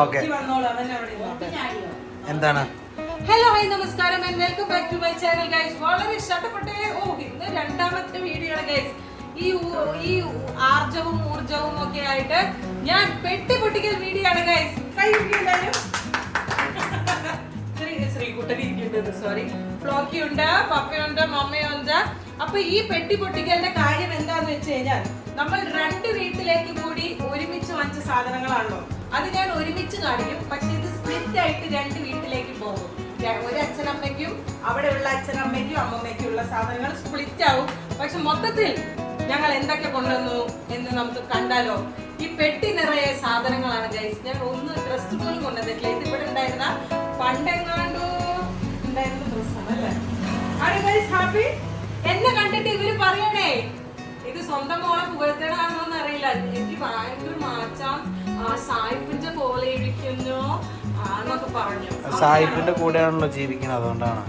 Okay എന്താണ്? Hello hi നമസ്കാരം and welcome back to my channel guys. വളരെ ഇഷ്ടപ്പെട്ട ഇന്ന് രണ്ടാമത്തെ വീഡിയോ ആണ് ഗൈസ്. ഈ ആർജവും ഊർജവും ഒക്കെ ആയിട്ട് ഞാൻ പെട്ടി പൊട്ടിക്കൽ വീഡിയോ ആണ് ഗൈസ്. കൈ പിടിക്കണ്ടാലും ശ്രീകുട്ടനിരിക്കുന്നുണ്ട്, സോറി, ഫ്ലോക്കിയുണ്ട്, പപ്പയുണ്ട്, മമ്മയുണ്ട്. അപ്പൊ ഈ പെട്ടി പൊട്ടിക്കലിന്റെ കാര്യം എന്താന്ന് വെച്ച് കഴിഞ്ഞാൽ നമ്മൾ രണ്ട് വീട്ടിലേക്ക് കൂടി ഒരുമിച്ച് വാങ്ങിച്ച സാധനങ്ങളാണല്ലോ. അത് ഞാൻ ഒരുമിച്ച് കാണിക്കും, പക്ഷെ ഇത് സ്പ്ലിറ്റ് ആയിട്ട് രണ്ട് വീട്ടിലേക്ക് പോകും. ഒരു അച്ഛനമ്മയ്ക്കും അവിടെയുള്ള അച്ഛനമ്മയ്ക്കും അമ്മമ്മയ്ക്കും ഉള്ള സാധനങ്ങൾ സ്പ്ലിറ്റ് ആവും. പക്ഷെ മൊത്തത്തിൽ ഞങ്ങൾ എന്തൊക്കെ കൊണ്ടുവന്നു എന്ന് നമുക്ക് കണ്ടാലോ. ഈ പെട്ടി നിറയെ സാധനങ്ങളാണ് ഗൈസ്. ഞാൻ ഒന്ന് ഡ്രസ് പോലും കൊണ്ടുവന്നിട്ടില്ല. ഇത് ഇവിടെ ഉണ്ടായിരുന്ന പണ്ടെങ്ങാണ്ടോ ഉണ്ടായിരുന്ന ഡ്രസ്സാണ് അല്ലേ. ആര് ഗൈസ് ഹാപ്പി? എന്നെ കണ്ടിട്ട് ഇവര് പറയണേ ഇത് സ്വന്തം മോളെ പുകഴ്ത്തണാണോന്ന് അറിയില്ല. എനിക്ക് ഭയങ്കര മാറ്റാം, സായിപ്പിന്റെ പോലെ ഇരിക്കുന്നു എന്നൊക്കെ പറഞ്ഞു. സായിപ്പിന്റെ കൂടെയാണല്ലോ ജീവിക്കുന്നത്, അതുകൊണ്ടാണ്.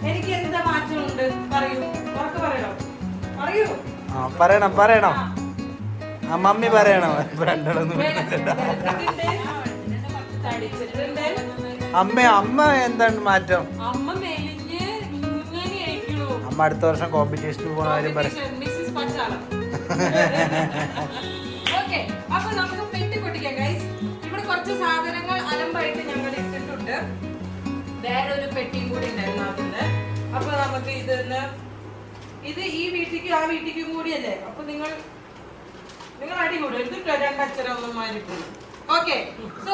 എനിക്ക് എന്താ മാറ്റമുണ്ട് പറയൂ, ഉറക്കെ പറയണോ? പറയൂ. പറയണം. ആ മമ്മി പറയണം. അമ്മ എന്താണ് മാറ്റം? അമ്മ അടുത്ത വർഷം കോമ്പറ്റീഷന് പോകുന്ന കാര്യം പറയും. അപ്പൊ നമുക്ക് പെട്ടി പൊട്ടിക്കാം ഗൈസ്. ഇവിടെ കുറച്ച് സാധനങ്ങൾ അലമ്പായിട്ട് ഞങ്ങൾ ഇട്ടിട്ടുണ്ട്. വേറെ ഒരു പെട്ടിയും കൂടി ഉണ്ടായിരുന്നു അതിന്. അപ്പൊ നമുക്ക് ഇത് ഈ വീട്ടിക്കും ആ വീട്ടിക്കും കൂടിയല്ലേ. അപ്പൊ നിങ്ങൾ അടികൂടും. ഇത് രണ്ടച്ഛനമ്മമാരിക്കും. ഓക്കെ, സോ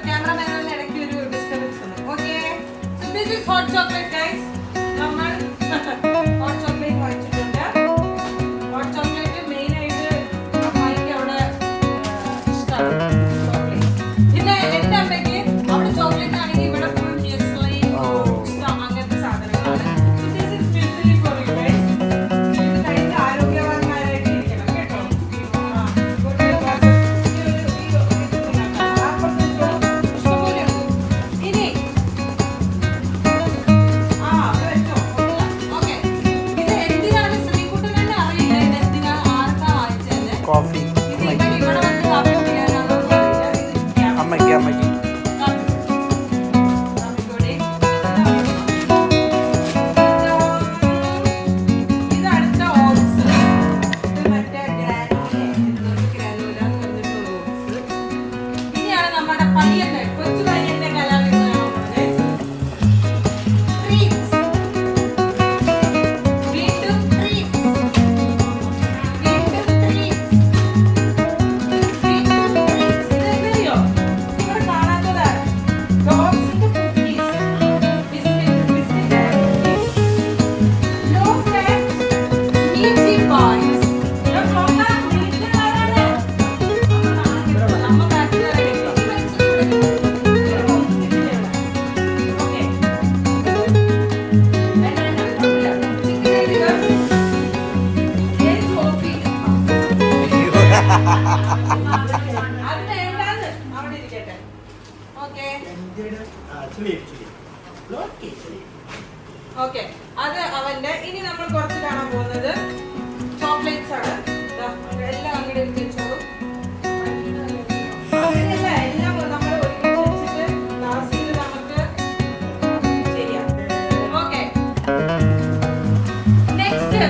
ക്യാമറമാൻ ഇടയ്ക്ക് ഒരു ഡിസ്റ്റർബൻസ് ഉണ്ട്. Okay, so this is hot chocolate guys. നമ്മൾ ഹോട്ട് ചോക്ലേറ്റ് വാങ്ങിച്ചിട്ടുണ്ട്. ഹോട്ട് ചോക്ലേറ്റ് മെയിൻ ആയിട്ട് അമ്മായിക്ക് അവിടെ ഇഷ്ടമാണ് ചോക്ലേറ്റ്. പിന്നെ എന്റെ അമ്മയ്ക്ക് അവിടെ ചോക്ലേറ്റ് ആണെങ്കിൽ ഇവിടെ ഫുൾ അങ്ങനത്തെ സാധനങ്ങളാണ്. This is specially for you guys. ഇത് കഴിച്ച് ആരോഗ്യവാന്മാരായിട്ട് ഇരിക്കണം കേട്ടോ. ഇനി കോഫി അമ്മയ്ക്ക് ഓക്കെ, അത് അവന്റെ. ഇനി നമ്മൾ കുറച്ച് കാണാൻ പോകുന്നത് ചോക്ലേറ്റ്സ് ആണ്. എല്ലാം അങ്ങോട്ട് എടുത്ത് വെച്ചോളൂ. എല്ലാം നമ്മൾ ഒരുമിച്ച് വെച്ചിട്ട് ലാസ്റ്റിൽ നമുക്ക് ചെയ്യാം. Okay, next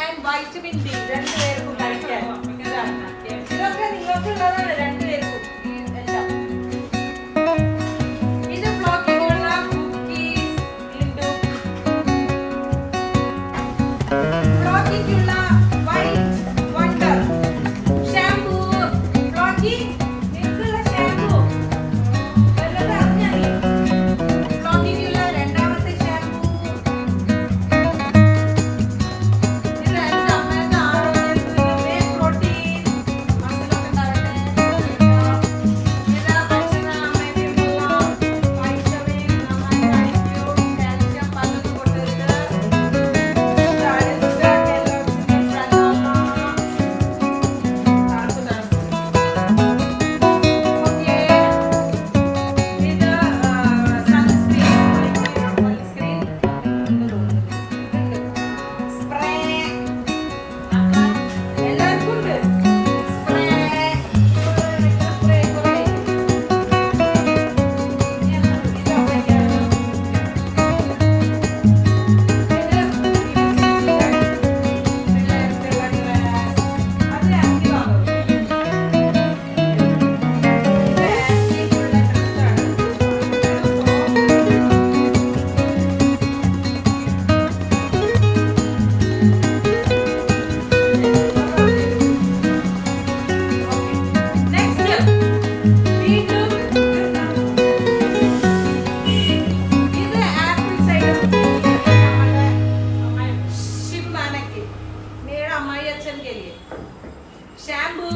and vitamin D രണ്ടുപേർക്കും കഴിക്കാൻ. ഇതൊക്കെ നിങ്ങൾക്കുള്ളതാണ് രണ്ടുപേർക്കും എല്ലാം. ഇത് ഫ്ലോക്കിനുള്ള കുക്കീസ് വീണ്ടും. ഫ്ലോക്കിക്കുള്ള വൈറ്റ് വണ്ടർ ഷാംപൂ. ഫ്ലോക്കി നിങ്ങൾക്കുള്ള ഷാംപൂ വല്ലതും അറിഞ്ഞാൽ ഫ്ലോക്കിക്കുള്ള രണ്ടാമത്തെ ഷാംപൂ. ഇത് എൻ്റെ അമ്മയുടെ ആരോഗ്യത്തിന് പ്രോട്ടീൻ മസിലൊക്കെ തരട്ടെ. ഇത് ഭക്ഷണ അമ്മയ്ക്കുള്ള വൈറ്റമിൻ നന്നായി കഴിക്കൂ. കാൽസ്യം പലതും കൊടുക്കരുത്. शैम्पू